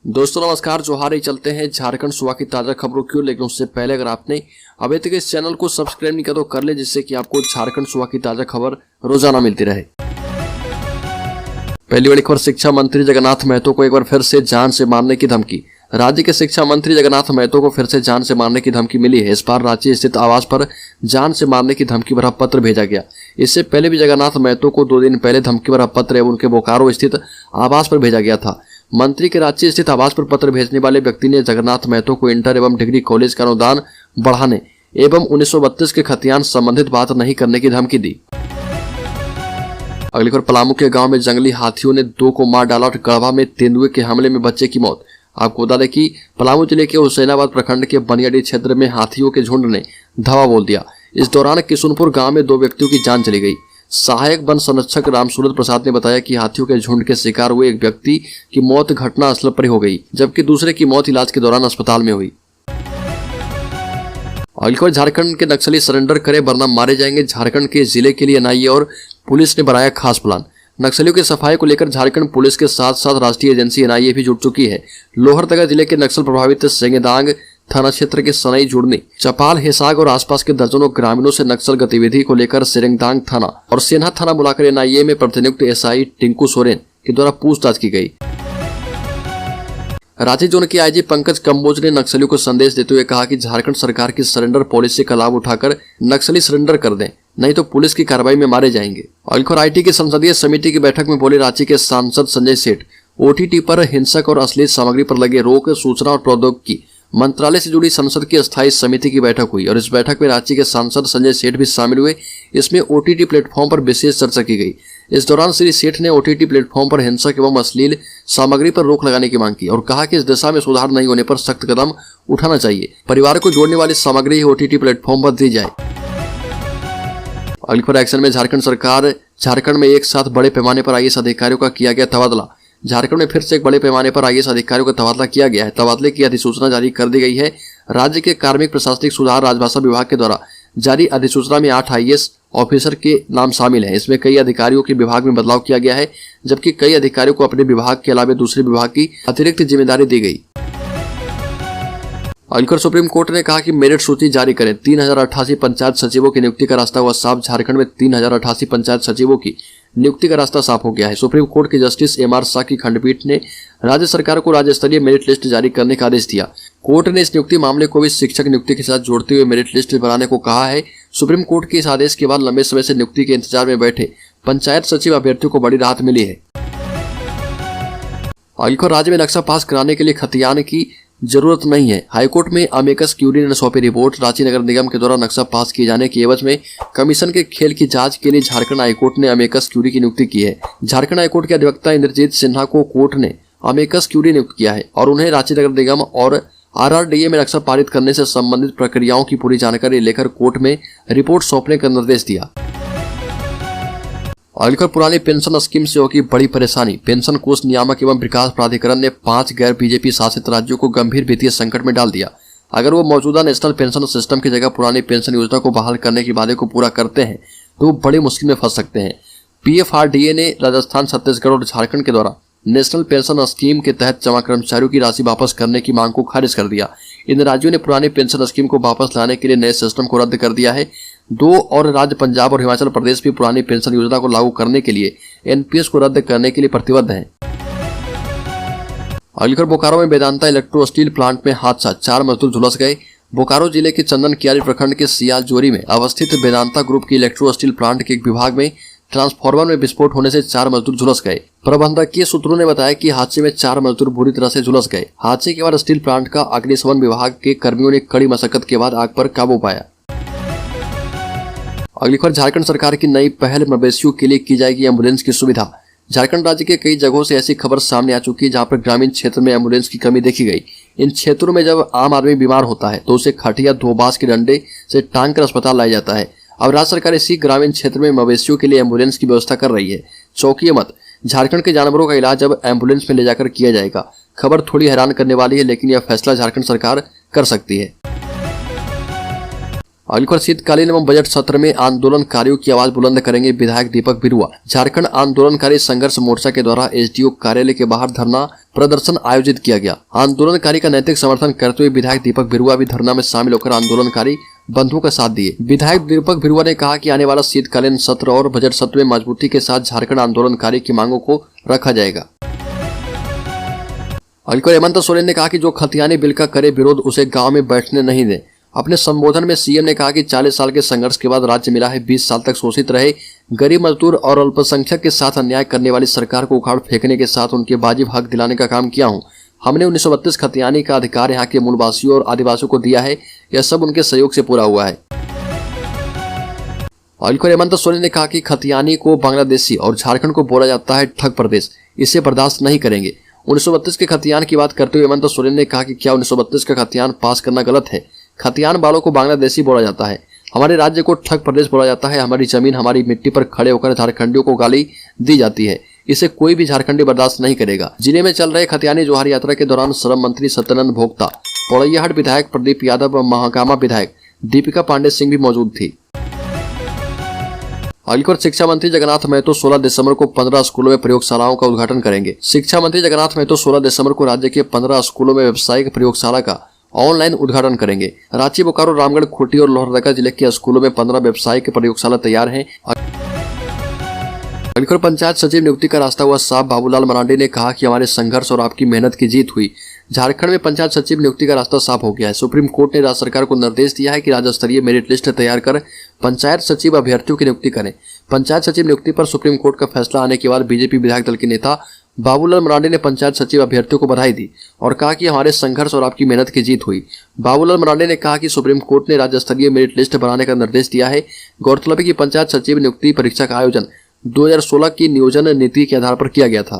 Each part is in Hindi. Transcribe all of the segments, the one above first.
दोस्तों नमस्कार, जोहार। ही चलते हैं झारखंड सूबा की ताजा खबरों की ओर, लेकिन उससे पहले अगर आपने अभी तक इस चैनल को सब्सक्राइब नहीं किया तो कर ले, जिससे कि आपको झारखंड सूबा की ताजा खबर रोजाना मिलती रहे। पहली बड़ी खबर, शिक्षा मंत्री जगन्नाथ महतो को एक बार फिर से जान से मारने की धमकी। राज्य के शिक्षा मंत्री जगन्नाथ महतो को फिर से जान से मारने की धमकी मिली है। इस बार रांची स्थित आवास पर जान से मारने की धमकी भरा पत्र भेजा गया। इससे पहले भी जगन्नाथ महतो को 2 दिन पहले धमकी भरा पत्र एवं उनके बोकारो स्थित आवास पर भेजा गया था। मंत्री के रांची स्थित आवास पर पत्र भेजने वाले व्यक्ति ने जगन्नाथ महतो को इंटर एवं डिग्री कॉलेज का अनुदान बढ़ाने एवं 1932 के खतियान संबंधित बात नहीं करने की धमकी दी। अगली खबर, पलामू के गांव में जंगली हाथियों ने 2 को मार डाला और गढ़वा में तेंदुए के हमले में बच्चे की मौत। आपको बता दें कि पलामू जिले के हुसैनाबाद प्रखंड के बनियाडी क्षेत्र में हाथियों के झुंड ने धावा बोल दिया। इस दौरान किशुनपुर गांव में 2 व्यक्तियों की जान चली गई। सहायक वन संरक्षक रामसूरत प्रसाद ने बताया कि हाथियों के झुंड के शिकार हुए एक व्यक्ति की मौत घटनास्थल पर ही हो गई, जबकि दूसरे की मौत इलाज के दौरान अस्पताल में हुई। अगली खबर, झारखंड के नक्सली सरेंडर करे वरना मारे जाएंगे। झारखंड के जिले के लिए एनआईए और पुलिस ने बनाया खास प्लान। नक्सलियों की सफाई को लेकर झारखंड पुलिस के साथ साथ राष्ट्रीय एजेंसी एनआईए भी जुट चुकी है। लोहरदगा जिले के नक्सल प्रभावित सेंगेदांग थाना क्षेत्र के सनई जुड़नी, चपाल, हेसाग और आसपास के दर्जनों ग्रामीणों से नक्सल गतिविधि को लेकर सेरेंगदांग थाना और सेन्हा थाना बुलाकर एनआईए में प्रतिनियुक्त एसआई टिंकू सोरेन के द्वारा पूछताछ की गई। रांची जोन के आईजी पंकज कंबोज ने नक्सलियों को संदेश देते हुए कहा कि झारखंड सरकार की सरेंडर पॉलिसी का लाभ उठाकर नक्सली सरेंडर कर दें, नहीं तो पुलिस की कार्रवाई में मारे जाएंगे। और आईटी की संसदीय समिति की बैठक में बोले रांची के सांसद संजय सेठ। ओटीटी पर हिंसक और अश्लील सामग्री पर लगे रोक, सूचना और प्रौद्योगिकी मंत्रालय से जुड़ी संसद की अस्थायी समिति की बैठक हुई और इस बैठक में रांची के सांसद संजय सेठ भी शामिल हुए। इसमें ओटीटी प्लेटफॉर्म पर विशेष चर्चा की गई। इस दौरान श्री सेठ ने ओटीटी प्लेटफॉर्म पर हिंसक एवं अश्लील सामग्री पर रोक लगाने की मांग की और कहा कि इस दिशा में सुधार नहीं होने पर सख्त कदम उठाना चाहिए। परिवार को जोड़ने वाली सामग्री ओटीटी प्लेटफॉर्म पर दी जाए। अगली खबर, एक्शन में झारखंड सरकार। झारखंड में एक साथ बड़े पैमाने पर आईएएस अधिकारियों का किया गया तबादला। झारखंड में फिर से एक बड़े पैमाने पर आईएएस अधिकारियों का तबादला किया गया है। तबादले की अधिसूचना जारी कर दी गई है। राज्य के कार्मिक प्रशासनिक सुधार राजभाषा विभाग के द्वारा जारी अधिसूचना में 8 आईएएस ऑफिसर के नाम शामिल हैं। इसमें कई अधिकारियों के विभाग में बदलाव किया गया है, जबकि कई अधिकारियों को अपने विभाग के अलावा दूसरे विभाग की अतिरिक्त जिम्मेदारी दी गई। अगली, सुप्रीम कोर्ट ने कहा कि मेरिट सूची जारी करें। 3088 पंचायत सचिवों की नियुक्ति का रास्ता हुआ साफ। झारखंड में 3088 पंचायत सचिवों की नियुक्ति का रास्ता साफ हो गया है। सुप्रीम कोर्ट के जस्टिस एमआर शाह की खंडपीठ ने राज्य सरकार को राज्य स्तरीय मेरिट लिस्ट जारी करने का आदेश दिया। कोर्ट ने इस नियुक्ति मामले को भी शिक्षक नियुक्ति के साथ जोड़ते हुए मेरिट लिस्ट बनाने को कहा है। सुप्रीम कोर्ट के इस आदेश के बाद लंबे समय से नियुक्ति के इंतजार में बैठे पंचायत सचिव अभ्यर्थियों को बड़ी राहत मिली है। अगली, राज्य में नक्शा पास कराने के लिए खतियान की जरूरत नहीं है। हाईकोर्ट में अमेकस क्यूरी ने सौंपी रिपोर्ट। रांची नगर निगम के द्वारा नक्शा पास किए जाने के एवज में कमीशन के खेल की जांच के लिए झारखंड हाईकोर्ट ने अमेकस क्यूरी की नियुक्ति की है। झारखंड हाईकोर्ट के अधिवक्ता इंद्रजीत सिन्हा को कोर्ट ने अमेकस क्यूरी नियुक्त किया है और उन्हें रांची नगर निगम और आरआरडीए में नक्शा पारित करने से संबंधित प्रक्रियाओं की पूरी जानकारी लेकर कोर्ट में रिपोर्ट सौंपने का निर्देश दिया। अगली, पुरानी पेंशन स्कीम से होगी बड़ी परेशानी। पेंशन कोष नियामक एवं विकास प्राधिकरण ने 5 गैर बीजेपी शासित राज्यों को गंभीर वित्तीय संकट में डाल दिया। अगर वो मौजूदा नेशनल पेंशन सिस्टम की जगह पुरानी पेंशन योजना को बहाल करने के वादे को पूरा करते हैं तो वो बड़ी मुश्किल में फंस सकते हैं। पीएफआरडीए ने राजस्थान, छत्तीसगढ़ और झारखंड के द्वारा नेशनल पेंशन स्कीम के तहत जमा कर्मचारियों की राशि वापस करने की मांग को खारिज कर दिया। इन राज्यों ने पुरानी पेंशन स्कीम को वापस लाने के लिए नए सिस्टम को रद्द कर दिया है। 2 और राज्य पंजाब और हिमाचल प्रदेश भी पुरानी पेंशन योजना को लागू करने के लिए एनपीएस को रद्द करने के लिए प्रतिबद्ध हैं। अगली खबर, बोकारो में वेदांता इलेक्ट्रो स्टील प्लांट में हादसा, 4 मजदूर झुलस गए। बोकारो जिले के चंदन कियारी प्रखंड के सियालजोरी में अवस्थित वेदांता ग्रुप की इलेक्ट्रो स्टील प्लांट के एक विभाग में ट्रांसफार्मर में विस्फोट होने से 4 मजदूर झुलस गए। प्रबंधकीय सूत्रों ने बताया कि हादसे में 4 मजदूर बुरी तरह से झुलस गए। हादसे के बाद स्टील प्लांट का अग्निशमन विभाग के कर्मियों ने कड़ी मशक्कत के बाद आग पर काबू पाया। अगली खबर, झारखंड सरकार की नई पहल, मवेशियों के लिए की जाएगी एम्बुलेंस की सुविधा। झारखंड राज्य के कई जगहों से ऐसी खबर सामने आ चुकी है जहां पर ग्रामीण क्षेत्र में एम्बुलेंस की कमी देखी गई। इन क्षेत्रों में जब आम आदमी बीमार होता है तो उसे खटिया 2 बांस के डंडे से टांग कर अस्पताल लाया जाता है। अब राज्य सरकार इसी ग्रामीण क्षेत्र में मवेशियों के लिए एम्बुलेंस की व्यवस्था कर रही है। चौंकिए मत, झारखंड के जानवरों का इलाज अब एम्बुलेंस में ले जाकर किया जाएगा। खबर थोड़ी हैरान करने वाली है, लेकिन यह फैसला झारखंड सरकार कर सकती है। अगली शीतकालीन एवं बजट सत्र में आंदोलनकारियों की आवाज बुलंद करेंगे विधायक दीपक बिरुआ। झारखंड आंदोलनकारी संघर्ष मोर्चा के द्वारा एसडीओ कार्यालय के बाहर धरना प्रदर्शन आयोजित किया गया। आंदोलनकारी का नैतिक समर्थन करते हुए विधायक दीपक बिरुआ भी धरना में शामिल होकर आंदोलनकारी बंधुओं का साथ दिए। विधायक दीपक बिरुआ ने कहा कि आने वाला शीतकालीन सत्र और बजट सत्र में मजबूती के साथ झारखंड आंदोलनकारी की मांगों को रखा जाएगा। अगली हेमंत सोरेन ने कहा कि जो खतियानी बिल का करे विरोध उसे गांव में बैठने नहीं दे। अपने संबोधन में सीएम ने कहा कि 40 साल के संघर्ष के बाद राज्य मिला है, 20 साल तक शोषित रहे गरीब मजदूर और अल्पसंख्यक के साथ अन्याय करने वाली सरकार को उखाड़ फेंकने के साथ उनके वाजिब हक दिलाने का काम किया हूं। हमने 1932 खतियानी का अधिकार यहाँ के मूलवासियों और आदिवासियों को दिया है, यह सब उनके सहयोग से पूरा हुआ है। अगली हेमंत सोरेन ने कहा कि खतियानी को बांग्लादेशी और झारखंड को बोला जाता है ठग प्रदेश, इसे बर्दाश्त नहीं करेंगे। 1932 के खतियान की बात करते हुए हेमंत सोरेन ने कहा कि क्या 1932 का खतियान पास करना गलत है? खतियान वालों को बांग्लादेशी बोला जाता है, हमारे राज्य को ठग प्रदेश बोला जाता है, हमारी जमीन हमारी मिट्टी पर खड़े होकर झारखंडियों को गाली दी जाती है, इसे कोई भी झारखंडी बर्दाश्त नहीं करेगा। जिले में चल रहे खतियानी जोहार यात्रा के दौरान श्रम मंत्री सत्यानंद भोक्ता, पौड़ैयाहाट विधायक प्रदीप यादव व महागामा विधायक दीपिका पांडे सिंह भी मौजूद थी। अगली शिक्षा मंत्री जगन्नाथ महतो 16 दिसंबर को 15 स्कूलों में प्रयोगशालाओं का उद्घाटन करेंगे। शिक्षा मंत्री जगन्नाथ महतो 16 दिसंबर को राज्य के 15 स्कूलों में व्यावसायिक प्रयोगशाला का ऑनलाइन उद्घाटन करेंगे। रांची, बोकारो, रामगढ़, खूंटी और लोहरदगा जिले के स्कूलों में 15 व्यावसायिक प्रयोगशाला तैयार हैं। अगली पंचायत सचिव नियुक्ति का रास्ता हुआ साफ। बाबूलाल मरांडी ने कहा कि हमारे संघर्ष और आपकी मेहनत की जीत हुई। झारखंड में पंचायत सचिव नियुक्ति का रास्ता साफ हो गया है। सुप्रीम कोर्ट ने राज्य सरकार को निर्देश दिया है कि राज्य स्तरीय मेरिट लिस्ट तैयार कर पंचायत सचिव अभ्यर्थियों की नियुक्ति करें। पंचायत सचिव नियुक्ति पर सुप्रीम कोर्ट का फैसला आने के बाद बीजेपी विधायक दल के नेता बाबूलाल मरांडी ने पंचायत सचिव अभ्यर्थियों को बधाई दी और कहा कि हमारे संघर्ष और आपकी मेहनत की जीत हुई। बाबूलाल मरांडी ने कहा कि सुप्रीम कोर्ट ने राज्य स्तरीय मेरिट लिस्ट बनाने का निर्देश दिया है। गौरतलब है कि पंचायत सचिव नियुक्ति परीक्षा का आयोजन 2016 की नियोजन नीति के आधार पर किया गया था।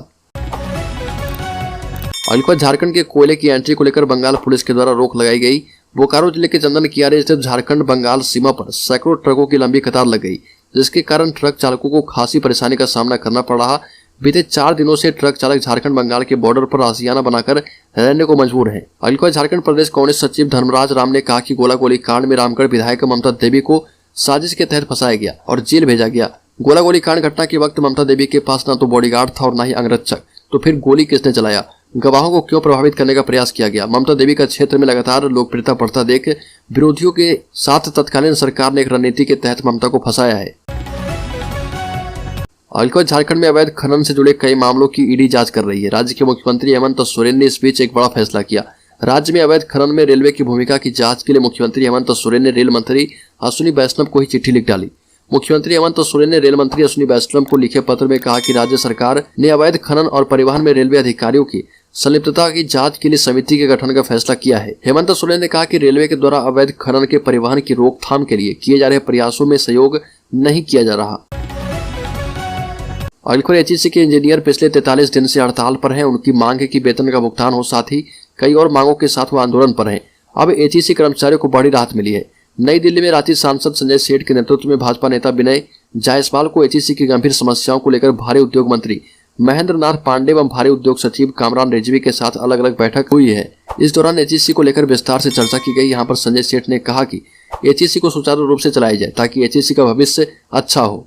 अगली झारखंड के कोयले की एंट्री को लेकर बंगाल पुलिस के द्वारा रोक लगाई गई। बोकारो जिले के चंदन कियारे स्थित झारखंड बंगाल सीमा पर सैकड़ों ट्रकों की लंबी कतार लग गई, जिसके कारण ट्रक चालकों को खासी परेशानी का सामना करना पड़ रहा। बीते 4 दिनों से ट्रक चालक झारखंड बंगाल के बॉर्डर पर आशियाना बनाकर रहने को मजबूर हैं। अगली झारखंड प्रदेश कांग्रेस सचिव धर्मराज राम ने कहा कि गोलागोली कांड में रामगढ़ विधायक ममता देवी को साजिश के तहत फंसाया गया और जेल भेजा गया। गोलागोली कांड घटना के वक्त ममता देवी के पास न तो बॉडीगार्ड था और न ही अंगरक्षक, तो फिर गोली किसने चलाया? गवाहों को क्यों प्रभावित करने का प्रयास किया गया? ममता देवी का क्षेत्र में लगातार लोकप्रियता बढ़ता देख विरोधियों के साथ तत्कालीन सरकार ने एक रणनीति के तहत ममता को फंसाया है। अगली झारखंड में अवैध खनन से जुड़े कई मामलों की ईडी जांच कर रही है। राज्य के मुख्यमंत्री हेमंत सोरेन ने इस बीच एक बड़ा फैसला किया। राज्य में अवैध खनन में रेलवे की भूमिका की जांच के लिए मुख्यमंत्री हेमंत सोरेन ने रेल मंत्री अश्विनी वैष्णव को ही चिट्ठी लिख डाली। मुख्यमंत्री हेमंत सोरेन ने रेल मंत्री अश्विनी वैष्णव को लिखे पत्र में कहा कि राज्य सरकार ने अवैध खनन और परिवहन में रेलवे अधिकारियों की संलिप्तता की जांच के लिए समिति के गठन का फैसला किया है। हेमंत सोरेन ने कहा कि रेलवे के द्वारा अवैध खनन के परिवहन की रोकथाम के लिए किए जा रहे प्रयासों में सहयोग नहीं किया जा रहा। अगली एचईसी के इंजीनियर पिछले 43 दिन से हड़ताल पर हैं। उनकी मांग है कि वेतन का भुगतान हो, साथ ही कई और मांगों के साथ वो आंदोलन पर हैं। अब एचईसी कर्मचारियों को बड़ी राहत मिली है। नई दिल्ली में रांची सांसद संजय सेठ के नेतृत्व में भाजपा नेता विनय जायसवाल को एचईसी की गंभीर समस्याओं को लेकर भारी उद्योग मंत्री महेंद्र नाथ पांडे एवं भारी उद्योग सचिव कामरान रिजवी के साथ अलग अलग बैठक हुई है। इस दौरान एचईसी को लेकर विस्तार से चर्चा की गई। यहाँ पर संजय सेठ ने कहा कि एचईसी को सुचारू रूप से चलाया जाए ताकि एचईसी का भविष्य अच्छा हो।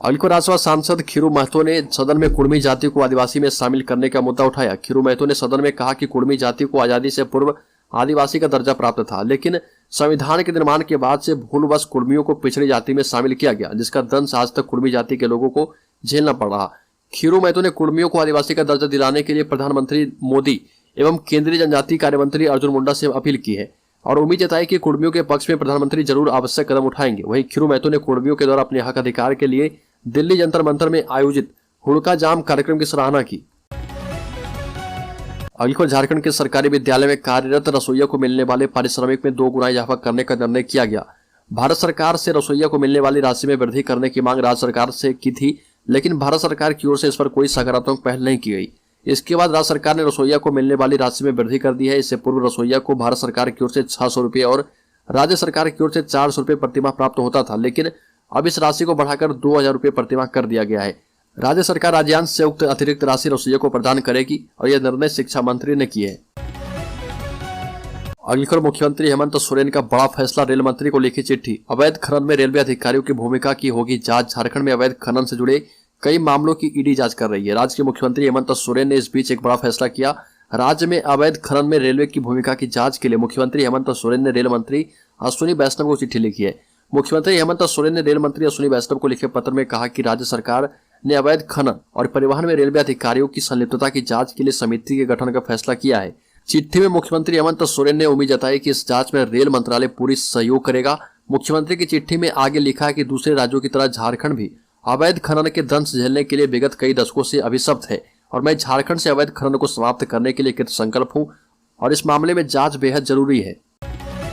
अगली राज्यसभा सांसद खीरू महतो ने सदन में कुर्मी जाति को आदिवासी में शामिल करने का मुद्दा उठाया। खीरू महतो ने सदन में कहा कि कुर्मी जाति को आजादी से पूर्व आदिवासी का दर्जा प्राप्त था, लेकिन संविधान के निर्माण के बाद से भूलवश कुर्मियों को पिछड़ी जाति में शामिल किया गया, जिसका दंश आज तक कुर्मी जाति के लोगों को झेलना पड़ रहा। खीरू महतो ने कुर्मियों को आदिवासी का दर्जा दिलाने के लिए प्रधानमंत्री मोदी एवं केंद्रीय जनजातीय कार्य मंत्री अर्जुन मुंडा से अपील की है और उम्मीद जताई कि कुर्मियों के पक्ष में प्रधानमंत्री जरूर आवश्यक कदम उठाएंगे। वहीं खीरू महतो ने कुर्मियों के द्वारा अपने हक अधिकार के लिए दिल्ली जंतर मंतर में आयोजित हुड़का जाम कार्यक्रम की सराहना की। अगली झारखंड के सरकारी विद्यालय में कार्यरत रसोइया को मिलने वाले पारिश्रमिक में 2 गुना इजाफा करने का निर्णय किया गया। भारत सरकार से रसोइया को मिलने वाली राशि में वृद्धि करने की मांग राज्य सरकार से की थी, लेकिन भारत सरकार की ओर से इस पर कोई सकारात्मक पहल नहीं की गई। इसके बाद राज्य सरकार ने रसोइया को मिलने वाली राशि में वृद्धि कर दी है। इससे पूर्व रसोइया को भारत सरकार की ओर से 600 रुपये और राज्य सरकार की ओर से 400 रुपये प्रतिमाह प्राप्त होता था, लेकिन अब इस राशि को बढ़ाकर 2000 रुपये प्रतिमाह कर दिया गया है। राज्य सरकार राज्यांश से उक्त अतिरिक्त राशि रसोइया को प्रदान करेगी और यह निर्णय शिक्षा मंत्री ने किया है। अगली खबर मुख्यमंत्री हेमंत सोरेन का बड़ा फैसला, रेल मंत्री को लिखी चिट्ठी। अवैध खनन में रेलवे अधिकारियों की भूमिका की होगी जांच। झारखंड में अवैध खनन से जुड़े कई मामलों की ईडी जांच कर रही है। राज्य के मुख्यमंत्री हेमंत सोरेन ने इस बीच एक बड़ा फैसला किया। राज्य में अवैध खनन में रेलवे की भूमिका की जांच के लिए मुख्यमंत्री हेमंत सोरेन ने रेल मंत्री अश्विनी वैष्णव को चिट्ठी लिखी है। मुख्यमंत्री हेमंत सोरेन ने रेल मंत्री अश्विनी वैष्णव को लिखे पत्र में कहा कि राज्य सरकार ने अवैध खनन और परिवहन में रेलवे अधिकारियों की संलिप्तता की जांच के लिए समिति के गठन का फैसला किया है। चिट्ठी में मुख्यमंत्री हेमंत सोरेन ने उम्मीद जताई कि इस जांच में रेल मंत्रालय पूरी सहयोग करेगा। मुख्यमंत्री की चिट्ठी में आगे लिखा है कि दूसरे राज्यों की तरह झारखंड भी अवैध खनन के दंश झेलने के लिए विगत कई दशकों से अभिशप्त है और मैं झारखंड से अवैध खनन को समाप्त करने के लिए कृत संकल्प हूं और इस मामले में जांच बेहद जरूरी है।